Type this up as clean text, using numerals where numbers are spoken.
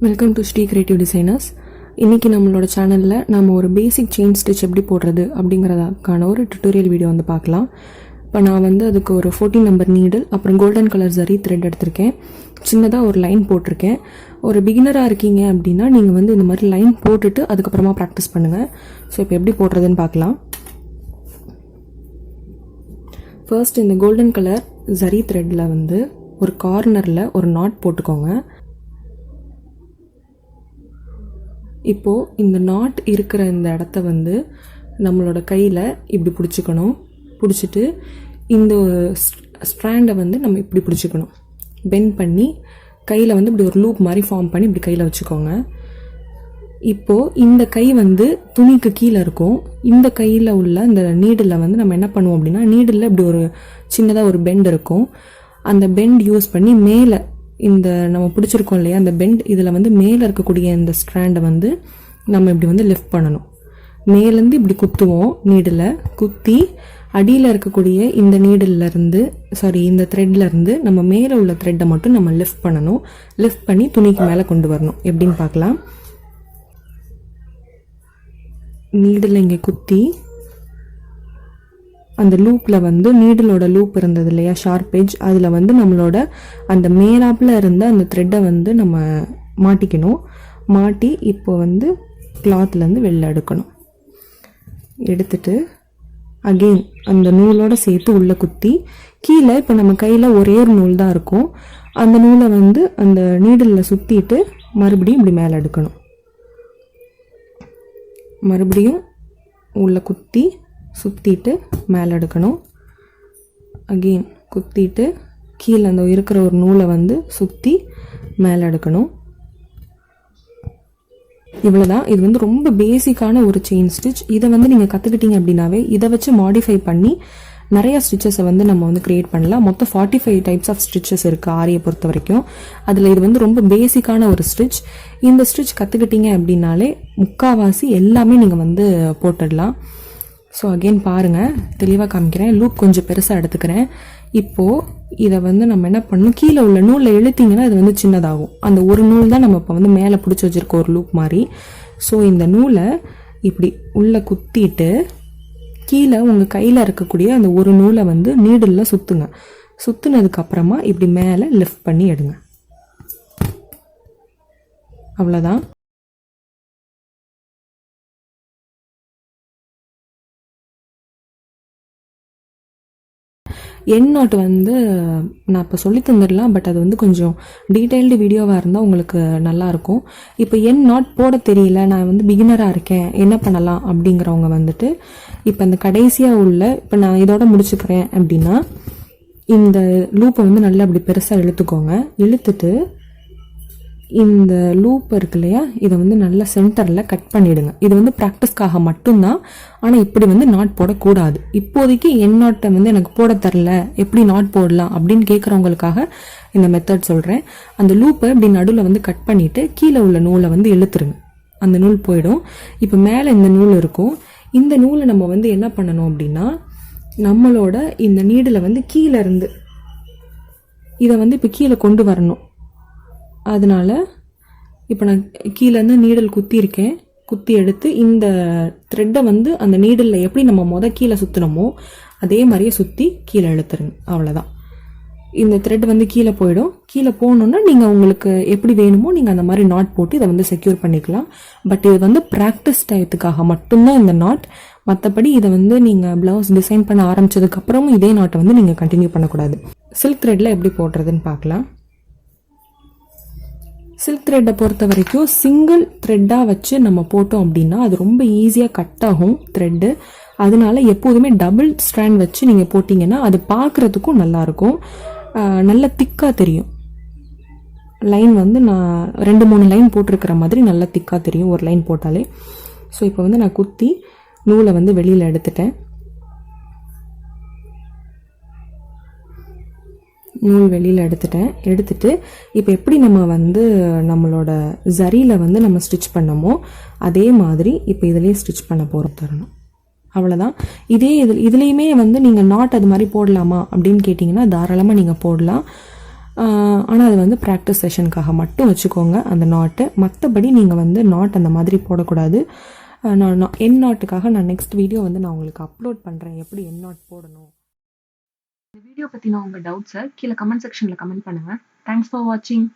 Welcome to Sri creative designers. இன்றைக்கி நம்மளோட சேனலில் நம்ம ஒரு பேசிக் செயின் ஸ்டிச் எப்படி போடுறது அப்படிங்கிறதுக்கான ஒரு டுட்டோரியல் வீடியோ வந்து பார்க்கலாம். இப்போ நான் வந்து அதுக்கு ஒரு 14 நம்பர் நீடில், அப்புறம் கோல்டன் கலர் ஜரி த்ரெட் எடுத்திருக்கேன். சின்னதாக ஒரு லைன் போட்டிருக்கேன். ஒரு பிகினராக இருக்கீங்க அப்படின்னா நீங்கள் வந்து இந்த மாதிரி லைன் போட்டுட்டு அதுக்கப்புறமா ப்ராக்டிஸ் பண்ணுங்கள். ஸோ இப்போ எப்படி போடுறதுன்னு பார்க்கலாம். ஃபர்ஸ்ட் இந்த கோல்டன் கலர் ஜரி த்ரெட்டில் வந்து ஒரு கார்னரில் ஒரு நாட் போட்டுக்கோங்க. இப்போது இந்த நாட் இருக்கிற இந்த இடத்த வந்து நம்மளோட கையில் இப்படி பிடிச்சிக்கணும். பிடிச்சிட்டு இந்த ஸ்ட்ராண்டை வந்து நம்ம இப்படி பிடிச்சிக்கணும். பெண்ட் பண்ணி கையில் வந்து இப்படி ஒரு லூப் மாதிரி ஃபார்ம் பண்ணி இப்படி கையில் வச்சுக்கோங்க. இப்போது இந்த கை வந்து துணிக்கு கீழே இருக்கும். இந்த கையில் உள்ள இந்த நீடில் வந்து நம்ம என்ன பண்ணுவோம் அப்படின்னா, நீடில் இப்படி ஒரு சின்னதாக ஒரு பெண்ட் இருக்கும். அந்த பெண்ட் யூஸ் பண்ணி மேலே இந்த நம்ம பிடிச்சிருக்கோம் இல்லையா, அந்த பெண்ட் இதில் வந்து மேலே இருக்கக்கூடிய இந்த ஸ்ட்ராண்டை வந்து நம்ம இப்படி வந்து லிஃப்ட் பண்ணணும். மேலேருந்து இப்படி குத்துவோம். நீடில் குத்தி அடியில் இருக்கக்கூடிய இந்த நீடிலேருந்து இந்த த்ரெட்லேருந்து நம்ம மேலே உள்ள த்ரெட்டை மட்டும் நம்ம லிஃப்ட் பண்ணணும். லிஃப்ட் பண்ணி துணிக்கு மேலே கொண்டு வரணும். எப்படின்னு பார்க்கலாம். நீடில் இங்கே குத்தி அந்த லூப்பில் வந்து நீடிலோட லூப் இருந்தது இல்லையா, ஷார்ப் எட்ஜ், அதில் வந்து நம்மளோட அந்த மேலாப்பில் இருந்த அந்த த்ரெட்டை வந்து நம்ம மாட்டிக்கணும். மாட்டி இப்போ வந்து கிளாத்லேருந்து வெளில எடுக்கணும். எடுத்துட்டு அகெயின் அந்த நூலோடு சேர்த்து உள்ளே குத்தி கீழே இப்போ நம்ம கையில் ஒரே ஒரு நூல் தான் இருக்கும். அந்த நூலை வந்து அந்த நீடிலில் சுற்றிட்டு மறுபடியும் இப்படி மேலே எடுக்கணும். மறுபடியும் உள்ளே குத்தி சுற்றிட்டு மேலே எடுக்கணும். அகெயின் குத்திட்டு கீழே அந்த இருக்கிற ஒரு நூலை வந்து சுற்றி மேலே எடுக்கணும். இவ்வளோதான். இது வந்து ரொம்ப பேசிக்கான ஒரு செயின் ஸ்டிச். இதை வந்து நீங்கள் கற்றுக்கிட்டீங்க அப்படின்னாவே இதை வச்சு மாடிஃபை பண்ணி நிறையா ஸ்டிச்சஸை வந்து நம்ம வந்து க்ரியேட் பண்ணலாம். மொத்தம் 45 டைப்ஸ் ஆஃப் ஸ்டிச்சஸ் இருக்குது ஆரியை பொறுத்த வரைக்கும். அதில் இது வந்து ரொம்ப பேசிக்கான ஒரு ஸ்டிச். இந்த ஸ்டிச் கற்றுக்கிட்டீங்க அப்படின்னாலே முக்கால்வாசி எல்லாமே நீங்கள் வந்து போட்டுடலாம். ஸோ அகெயின் பாருங்கள், தெளிவாக காமிக்கிறேன். லூப் கொஞ்சம் பெருசாக எடுத்துக்கிறேன். இப்போது இதை வந்து நம்ம என்ன பண்ணணும், கீழே உள்ள நூலில் இழுத்திங்கன்னா இது வந்து சின்னதாகும். அந்த ஒரு நூல் தான் நம்ம இப்போ வந்து மேலே பிடிச்சி வச்சுருக்க ஒரு லூப் மாதிரி. ஸோ இந்த நூலை இப்படி உள்ளே குத்திட்டு கீழே உங்கள் கையில் இருக்கக்கூடிய அந்த ஒரு நூலை வந்து நீடிலில் சுற்றுங்க. சுற்றுனதுக்கப்புறமா இப்படி மேலே லிஃப்ட் பண்ணி எடுங்க. அவ்வளோதான். என் நாட் வந்து நான் இப்போ சொல்லி தந்துடலாம். பட் அது வந்து கொஞ்சம் டீட்டெயில்டு வீடியோவாக இருந்தால் உங்களுக்கு நல்லாயிருக்கும். இப்போ என் நாட் போட தெரியல, நான் வந்து பிகினராக இருக்கேன், என்ன பண்ணலாம் அப்படிங்கிறவங்க வந்துட்டு இப்போ இந்த கடைசியாக உள்ள இப்போ நான் இதோட முடிச்சுக்கிறேன் அப்படின்னா இந்த லூப்பை வந்து நல்லா அப்படி பெருசாக இழுத்துக்கோங்க. இழுத்துட்டு இந்த லூப் இருக்கு இல்லையா, இதை வந்து நல்லா சென்டரில் கட் பண்ணிவிடுங்க. இது வந்து ப்ராக்டிஸ்க்காக மட்டும்தான். ஆனால் இப்படி வந்து நாட் போடக்கூடாது. இப்போதைக்கு என் நாட்டை வந்து எனக்கு போட தரல, எப்படி நாட் போடலாம் அப்படின்னு கேட்குறவங்களுக்காக இந்த மெத்தட் சொல்கிறேன். அந்த லூப்பை இப்படி நடுவில் வந்து கட் பண்ணிவிட்டு கீழே உள்ள நூலை வந்து இழுத்துருங்க. அந்த நூல் போயிடும். இப்போ மேலே இந்த நூல் இருக்கும். இந்த நூலை நம்ம வந்து என்ன பண்ணணும் அப்படின்னா, நம்மளோட இந்த நீடில் வந்து கீழே இருந்து இதை வந்து இப்போ கீழே கொண்டு வரணும். அதனால் இப்போ நான் கீழேருந்து நீடல் குத்தியிருக்கேன். குத்தி எடுத்து இந்த த்ரெட்டை வந்து அந்த நீடலில் எப்படி நம்ம கீழே சுற்றினோமோ அதே மாதிரியே சுற்றி கீழே இழுத்துருங்க. அவ்வளோதான். இந்த த்ரெட் வந்து கீழே போயிடும். கீழே போகணுன்னா நீங்கள் உங்களுக்கு எப்படி வேணுமோ நீங்கள் அந்த மாதிரி நாட் போட்டு இதை வந்து செக்யூர் பண்ணிக்கலாம். பட் இது வந்து ப்ராக்டிஸ் டயத்துக்காக மட்டும்தான் இந்த நாட். மற்றபடி இதை வந்து நீங்கள் ப்ளவுஸ் டிசைன் பண்ண ஆரம்பித்ததுக்கப்புறமும் இதே நாட்டை வந்து நீங்கள் கண்டினியூ பண்ணக்கூடாது. சில்க் த்ரெட்டில் எப்படி போடுறதுன்னு பார்க்கலாம். சில்க் த்ரெட்டை பொறுத்த வரைக்கும் சிங்கிள் த்ரெட்டாக வச்சு நம்ம போட்டோம் அப்படின்னா அது ரொம்ப ஈஸியாக கட் ஆகும் த்ரெட்டு. அதனால எப்போதுமே டபுள் ஸ்ட்ராண்ட் வச்சு நீங்கள் போட்டிங்கன்னா அது பார்க்குறதுக்கும் நல்லாயிருக்கும், நல்ல திக்காக தெரியும். லைன் வந்து நான் 2-3 லைன் போட்டிருக்கிற மாதிரி நல்லா திக்காக தெரியும் ஒரு லைன் போட்டாலே. ஸோ இப்போ வந்து நான் குத்தி நூலை வந்து வெளியில் எடுத்துட்டேன். நூல் வெளியில் எடுத்துட்டு இப்போ எப்படி நம்ம வந்து நம்மளோட ஜரியில் வந்து நம்ம ஸ்டிச் பண்ணமோ அதே மாதிரி இப்போ இதிலேயே ஸ்டிச் பண்ண தரணும். அவ்வளோதான். இதுலேயுமே வந்து நீங்கள் நாட் அது மாதிரி போடலாமா அப்படின்னு கேட்டிங்கன்னா தாராளமாக நீங்கள் போடலாம். ஆனால் அது வந்து ப்ராக்டிஸ் செஷனுக்காக மட்டும் வச்சுக்கோங்க அந்த நாட்டு. மற்றபடி நீங்கள் வந்து நாட் அந்த மாதிரி போடக்கூடாது. நான் என் நாட்டுக்காக நான் நெக்ஸ்ட் வீடியோ வந்து நான் உங்களுக்கு அப்லோட் பண்ணுறேன் எப்படி என் நாட் போடணும். இந்த வீடியோ பற்றின உங்கள் டவுட்ஸை கீழே கமெண்ட் செக்ஷனில் கமெண்ட் பண்ணுங்கள். தேங்க்ஸ் ஃபார் வாட்சிங்.